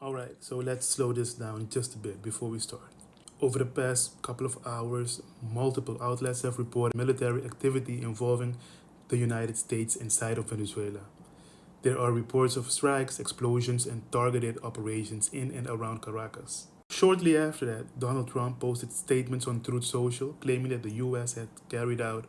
Alright, so let's slow this down just a bit before we start. Over the past couple of hours, multiple outlets have reported military activity involving the United States inside of Venezuela. There are reports of strikes, explosions, and targeted operations in and around Caracas. Shortly after that, Donald Trump posted statements on Truth Social claiming that the US had carried out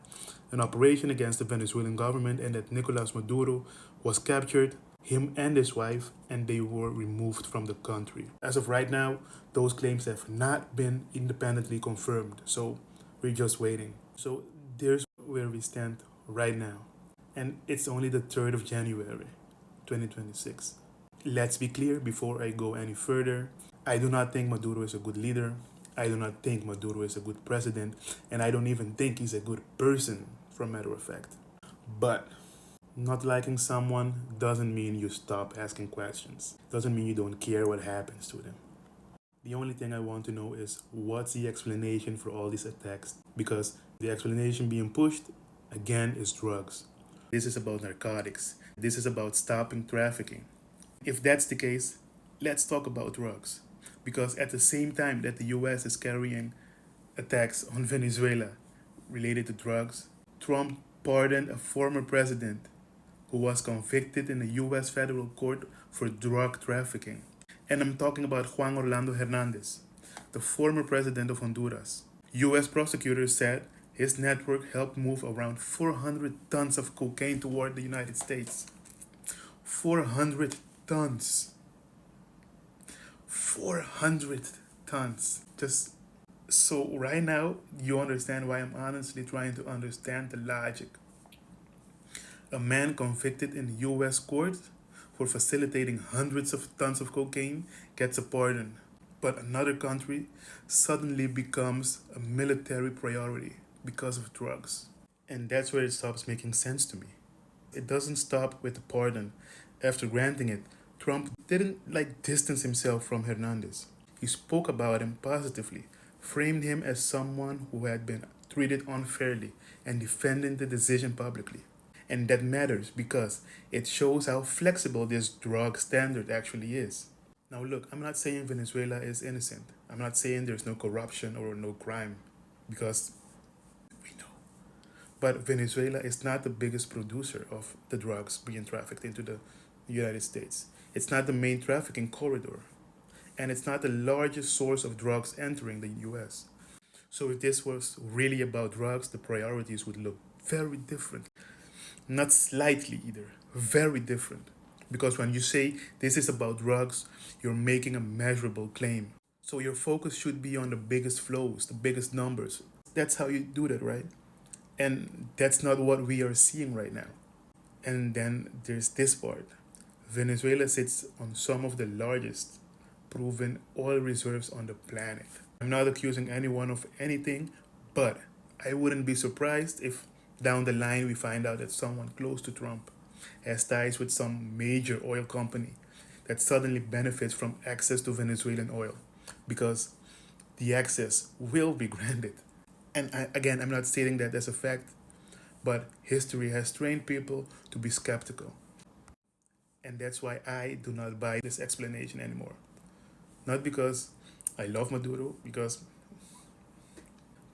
an operation against the Venezuelan government and that Nicolás Maduro was captured, him and his wife, and they were removed from the country. As of right now, those claims have not been independently confirmed, so we're just waiting. So there's where we stand right now. And it's only the 3rd of January, 2026. Let's be clear before I go any further. I do not think Maduro is a good leader. I do not think Maduro is a good president. And I don't even think he's a good person, for a matter of fact. But not liking someone doesn't mean you stop asking questions. Doesn't mean you don't care what happens to them. The only thing I want to know is what's the explanation for all these attacks? Because the explanation being pushed, again, is drugs. This is about narcotics. This is about stopping trafficking. If that's the case, let's talk about drugs. Because at the same time that the US is carrying attacks on Venezuela related to drugs, Trump pardoned a former president who was convicted in a US federal court for drug trafficking. And I'm talking about Juan Orlando Hernandez, the former president of Honduras. US prosecutors said his network helped move around 400 tons of cocaine toward the United States. 400 tons. 400 tons. Just so right now, you understand why I'm honestly trying to understand the logic. A man convicted in the US court for facilitating hundreds of tons of cocaine gets a pardon. But another country suddenly becomes a military priority because of drugs. And that's where it stops making sense to me. It doesn't stop with the pardon. After granting it, Trump didn't distance himself from Hernandez. He spoke about him positively, framed him as someone who had been treated unfairly, and defended the decision publicly. And that matters because it shows how flexible this drug standard actually is. Now look, I'm not saying Venezuela is innocent. I'm not saying there's no corruption or no crime, because we know. But Venezuela is not the biggest producer of the drugs being trafficked into the United States. It's not the main trafficking corridor. And it's not the largest source of drugs entering the US. So if this was really about drugs, the priorities would look very different. Not slightly either, very different. Because when you say this is about drugs, you're making a measurable claim. So your focus should be on the biggest flows, the biggest numbers. That's how you do that, right? And that's not what we are seeing right now. And then there's this part. Venezuela sits on some of the largest proven oil reserves on the planet. I'm not accusing anyone of anything, but I wouldn't be surprised if down the line we find out that someone close to Trump has ties with some major oil company that suddenly benefits from access to Venezuelan oil, because the access will be granted. And I'm not stating that as a fact, but history has trained people to be skeptical. And that's why I do not buy this explanation anymore. Not because I love Maduro,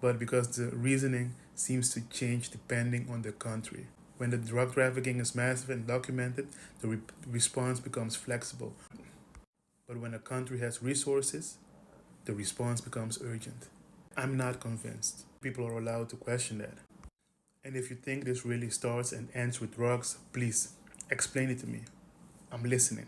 but because the reasoning seems to change depending on the country. When the drug trafficking is massive and documented, the response becomes flexible. But when a country has resources, the response becomes urgent. I'm not convinced. People are allowed to question that. And if you think this really starts and ends with drugs, please explain it to me. I'm listening.